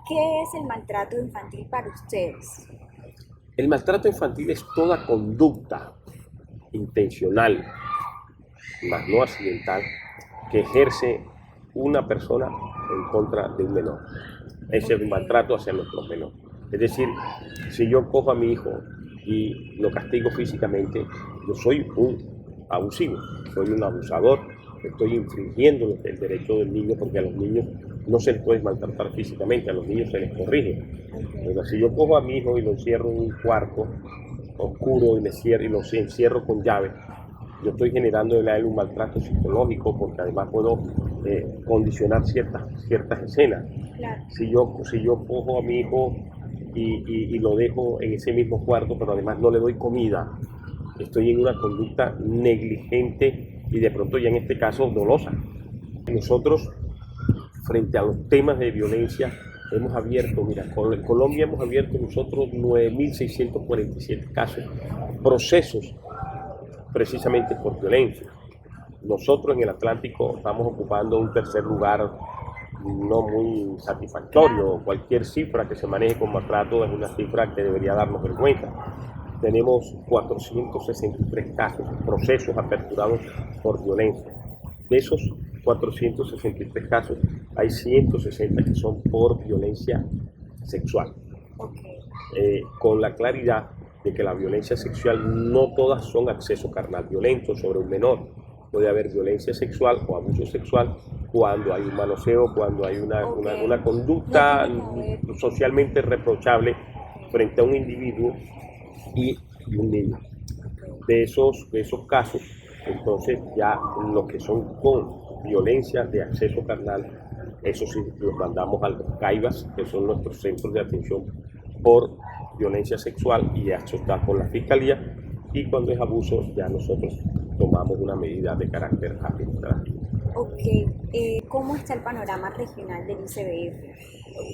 ¿Qué es el maltrato infantil para ustedes? El maltrato infantil es toda conducta intencional, más no accidental, que ejerce una persona en contra de un menor. Ese es Ok, un maltrato hacia nuestros menores. Es decir, si yo cojo a mi hijo y lo castigo físicamente, yo soy un abusivo, soy un abusador, estoy infringiendo el derecho del niño, porque a los niños no se les puede maltratar físicamente, a los niños se les corrige. Pero ok, si yo cojo a mi hijo y lo encierro en un cuarto oscuro y lo encierro con llave, yo estoy generando en él un maltrato psicológico, porque además puedo condicionar ciertas escenas. claro. Si yo cojo a mi hijo y lo dejo en ese mismo cuarto, pero además no le doy comida, estoy en una conducta negligente y de pronto ya en este caso dolosa. Nosotros, frente a los temas de violencia, hemos abierto, mira, en Colombia hemos abierto nosotros 9.647 casos, procesos precisamente por violencia. Nosotros en el Atlántico estamos ocupando un tercer lugar no muy satisfactorio. Claro. Cualquier cifra que se maneje con maltrato es una cifra que debería darnos vergüenza. Tenemos 463 casos, procesos aperturados por violencia. De esos 463 casos, hay 160 que son por violencia sexual, Ok, con la claridad de que la violencia sexual no todas son acceso carnal violento sobre un menor. Puede haber violencia sexual o abuso sexual cuando hay un manoseo, cuando hay ok. una No conducta tiene que ver. socialmente reprochable Ok, frente a un individuo y un niño. ok. De esos casos, entonces ya los que son con violencia de acceso carnal, eso sí los mandamos a los CAIBAS, que son nuestros centros de atención por violencia sexual, y ya esto está con la fiscalía, y cuando es abuso ya nosotros tomamos una medida de carácter administrativo. Ok, ¿cómo está el panorama regional del ICBF?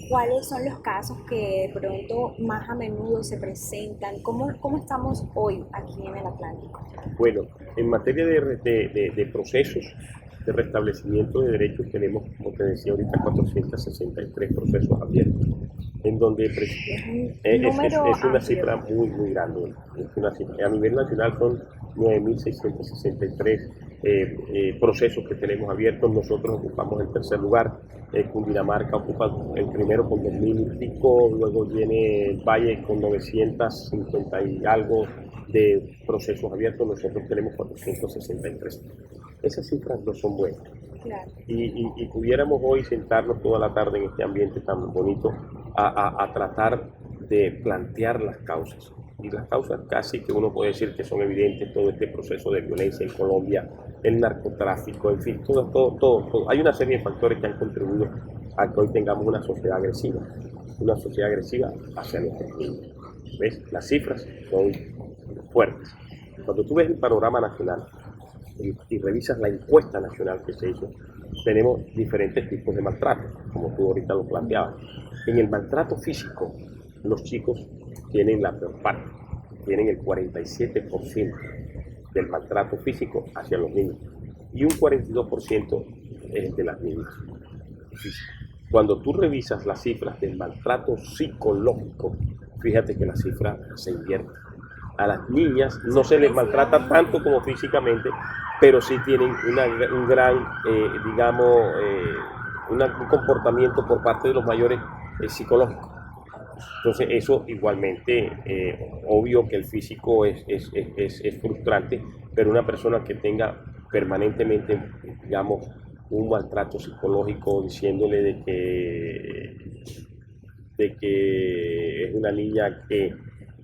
¿Cuáles son los casos que de pronto más a menudo se presentan? ¿Cómo estamos hoy aquí en el Atlántico? Bueno, en materia de procesos de restablecimiento de derechos tenemos, como te decía ahorita, 463 procesos abiertos, en donde Es un número es una amplio. cifra muy, muy grande. A nivel nacional son 9.663 procesos que tenemos abiertos. Nosotros ocupamos el tercer lugar. Cundinamarca ocupa el primero con 2.000 y pico, luego viene el Valle con 950 y algo de procesos abiertos. Nosotros tenemos 463. Esas cifras no son buenas. Claro. Y pudiéramos hoy sentarnos toda la tarde en este ambiente tan bonito a tratar de plantear las causas. Y las causas casi que uno puede decir que son evidentes: todo este proceso de violencia en Colombia, el narcotráfico, en fin, todo. Hay una serie de factores que han contribuido a que hoy tengamos una sociedad agresiva hacia nuestros niños. ¿Ves? Las cifras son fuertes. Cuando tú ves el panorama nacional y revisas la encuesta nacional que se hizo, tenemos diferentes tipos de maltrato, como tú ahorita lo planteabas. En el maltrato físico, los chicos tienen la peor parte, tienen el 47% del maltrato físico hacia los niños y un 42% es de las niñas. Cuando tú revisas las cifras del maltrato psicológico, fíjate que la cifra se invierte. A las niñas no se les maltrata tanto como físicamente, pero sí tienen un gran, un comportamiento por parte de los mayores psicológico. Entonces eso igualmente, obvio que el físico es frustrante, pero una persona que tenga permanentemente, digamos, un maltrato psicológico diciéndole de que es una niña que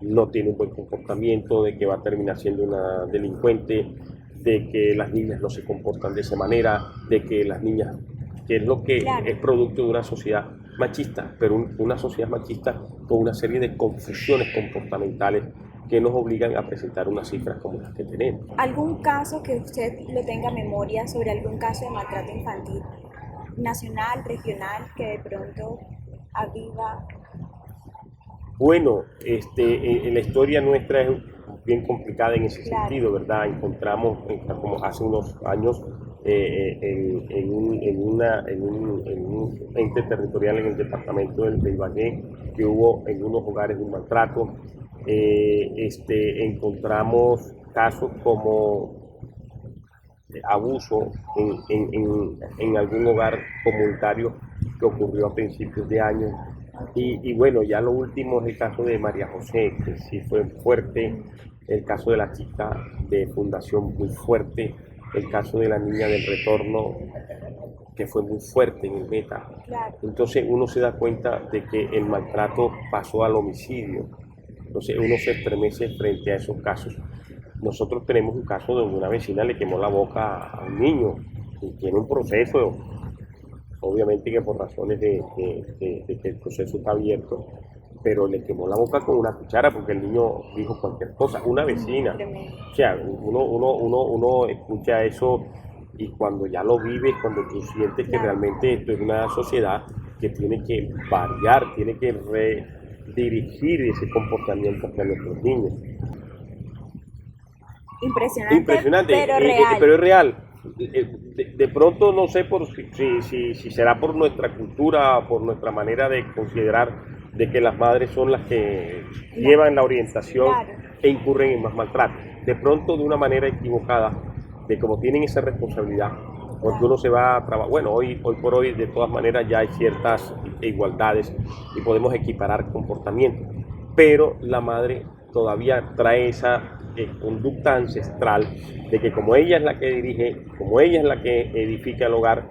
no tiene un buen comportamiento, de que va a terminar siendo una delincuente, de que las niñas no se comportan de esa manera, de que las niñas, que es lo que Claro. es producto de una sociedad machista, pero una sociedad machista con una serie de confusiones comportamentales que nos obligan a presentar unas cifras como las que tenemos. ¿Algún caso que usted lo tenga memoria sobre algún caso de maltrato infantil nacional, regional, que de pronto aviva? Bueno, la historia nuestra es bien complicada en ese Claro. sentido, ¿verdad? Encontramos, como hace unos años, en un ente territorial en el departamento de Ibagué, que hubo en unos hogares un maltrato. Encontramos casos como abuso en algún hogar comunitario que ocurrió a principios de año. Y bueno, ya lo último es el caso de María José, que sí fue fuerte, el caso de la chica de Fundación, muy fuerte, el caso de la niña del retorno, que fue muy fuerte en el Meta. Claro. Entonces uno se da cuenta de que el maltrato pasó al homicidio. Entonces uno se estremece frente a esos casos. Nosotros tenemos un caso donde una vecina le quemó la boca a un niño y tiene un proceso, obviamente que por razones de que el proceso está abierto, pero le quemó la boca con una cuchara porque el niño dijo cualquier cosa, una vecina. Tremendo. O sea, uno escucha eso y cuando ya lo vives, cuando tú sientes que realmente esto es una sociedad que tiene que variar, tiene que redirigir ese comportamiento hacia nuestros niños. Impresionante, pero real. Pero es real. De pronto no sé si será por nuestra cultura, por nuestra manera de considerar de que las madres son las que llevan la orientación e incurren en más maltrato. De pronto de una manera equivocada, de como tienen esa responsabilidad, porque uno se va a trabajar. Bueno, hoy por hoy de todas maneras ya hay ciertas igualdades y podemos equiparar comportamientos, pero la madre todavía trae esa conducta ancestral de que como ella es la que dirige, como ella es la que edifica el hogar,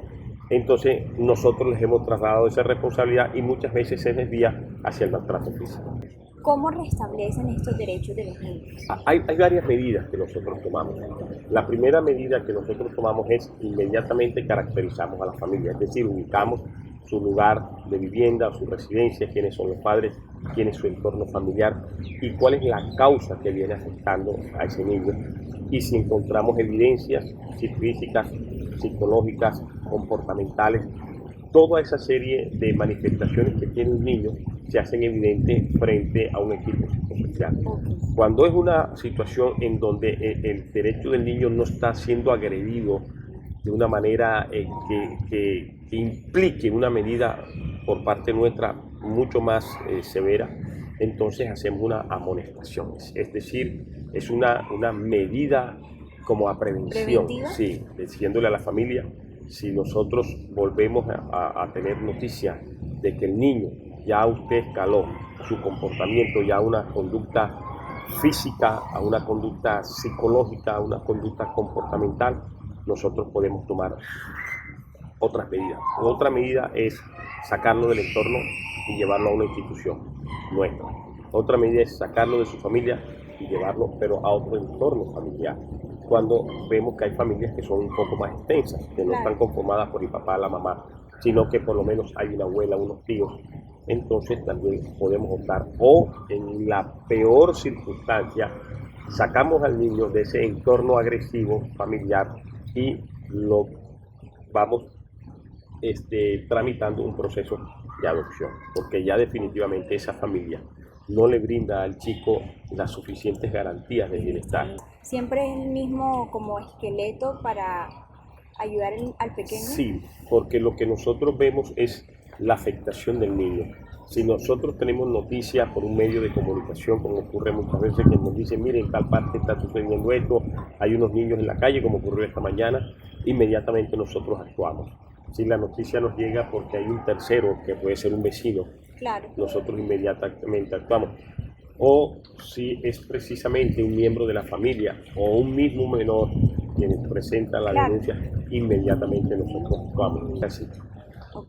entonces nosotros les hemos trasladado esa responsabilidad y muchas veces se desvía hacia el maltrato físico. ¿Cómo restablecen estos derechos de los niños? Hay varias medidas que nosotros tomamos. La primera medida que nosotros tomamos es inmediatamente caracterizamos a la familia, es decir, ubicamos su lugar de vivienda o su residencia, quiénes son los padres, quién es su entorno familiar y cuál es la causa que viene afectando a ese niño. Y si encontramos evidencias físicas, psicológicas, comportamentales, toda esa serie de manifestaciones que tiene un niño se hacen evidentes frente a un equipo psicosocial. Cuando es una situación en donde el derecho del niño no está siendo agredido de una manera que implique una medida por parte nuestra mucho más severa, entonces hacemos una amonestación, es decir, es una medida como a prevención, sí, diciéndole a la familia, si nosotros volvemos a tener noticia de que el niño ya usted escaló su comportamiento ya a una conducta física, a una conducta psicológica, a una conducta comportamental, nosotros podemos tomar otras medidas. Otra medida es sacarlo del entorno y llevarlo a una institución nuestra. Otra medida es sacarlo de su familia y llevarlo, pero a otro entorno familiar. Cuando vemos que hay familias que son un poco más extensas, que no están conformadas por el papá, la mamá, sino que por lo menos hay una abuela, unos tíos, entonces también podemos optar. O en la peor circunstancia, sacamos al niño de ese entorno agresivo familiar y lo vamos tramitando un proceso de adopción, porque ya definitivamente esa familia no le brinda al chico las suficientes garantías de bienestar. ¿Siempre es el mismo como esqueleto para ayudar al pequeño? Sí, porque lo que nosotros vemos es la afectación del niño. Si nosotros tenemos noticias por un medio de comunicación, como ocurre muchas veces, que nos dicen, miren, en tal parte está sucediendo esto, hay unos niños en la calle, como ocurrió esta mañana, inmediatamente nosotros actuamos. Si la noticia nos llega porque hay un tercero, que puede ser un vecino, nosotros inmediatamente actuamos. O si es precisamente un miembro de la familia o un mismo menor quien presenta la denuncia, inmediatamente nosotros actuamos. Así.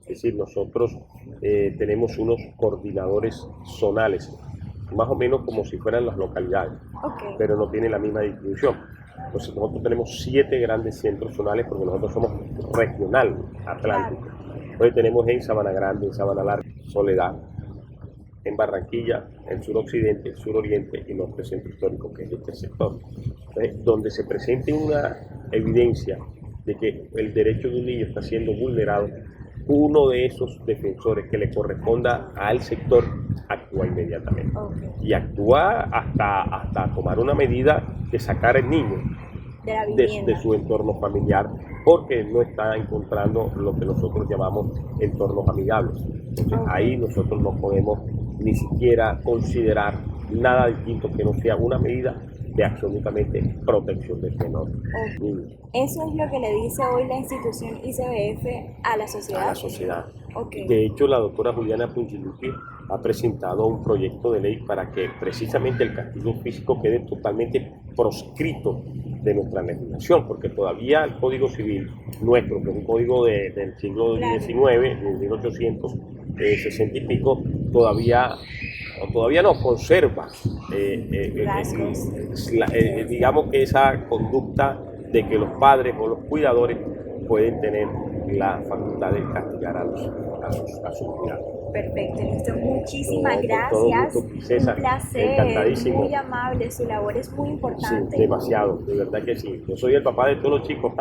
Es decir, nosotros tenemos unos coordinadores zonales, más o menos como si fueran las localidades, pero no tienen la misma distribución. Entonces nosotros tenemos 7 grandes centros zonales porque nosotros somos regional atlántico. Hoy tenemos en Sabana Grande, en Sabana Larga, Soledad, en Barranquilla, el suroccidente, el suroriente y norte centro histórico, que es este sector. Entonces, donde se presente una evidencia de que el derecho de un niño está siendo vulnerado, uno de esos defensores que le corresponda al sector actúa inmediatamente y actúa hasta tomar una medida de sacar al niño. De la de vivienda. su entorno familiar, porque no está encontrando lo que nosotros llamamos entornos amigables. Entonces, Ok. ahí nosotros no podemos ni siquiera considerar nada distinto que no sea una medida de absolutamente protección del menor. Ok. Mm. Eso es lo que le dice hoy la institución ICBF a la A sociedad. la sociedad. Ok. De hecho, la doctora Juliana Punchilupi ha presentado un proyecto de ley para que precisamente el castigo físico quede totalmente proscrito de nuestra legislación, porque todavía el Código Civil nuestro, que es un código del siglo Claro. XIX, de 1860 y pico, todavía no conserva, Rasgos. digamos que esa conducta de que los padres o los cuidadores pueden tener la facultad de castigar a sus cuidados. Perfecto, listo. Muchísimas No, con todo gracias. gusto, César. Un placer, Encantadísimo. muy amable. Su labor es muy Sí, importante. demasiado, de verdad que sí. Yo soy el papá de todos los chicos.